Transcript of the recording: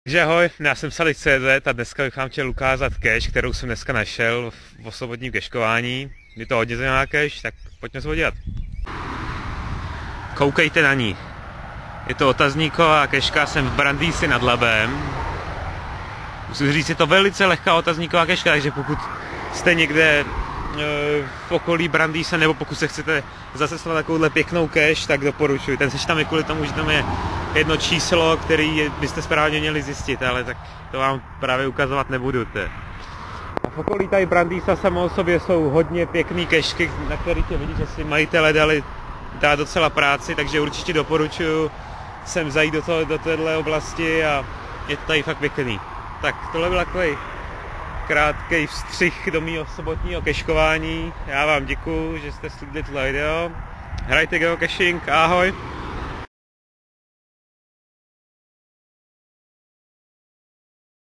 Takže ahoj, já jsem Salik.cz a dneska bych vám chtěl ukázat cache, kterou jsem dneska našel v sobotním keškování. Je to hodně zajímavá cache, tak pojďme se podívat. Koukejte na ní. Je to otazníková keška, jsem v Brandýsi nad Labem. Musím říct, je to velice lehká otazníková keška, takže pokud jste někde v okolí Brandýse, nebo pokud se chcete zacestovat takovouhle pěknou cache, tak doporučuji. Ten seš tam je kvůli tomu, že tam je jedno číslo, který byste správně měli zjistit, ale tak to vám právě ukazovat nebudu. A v okolí tady Brandýsa samo o sobě jsou hodně pěkný kešky, na kterých je vidět, že si majitelé dá docela práci, takže určitě doporučuji sem zajít do téhle oblasti a je to tady fakt pěkný. Tak tohle byl takový krátký vstřih do mého sobotního keškování. Já vám děkuju, že jste sledovali video. Hrajte geocaching, ahoj!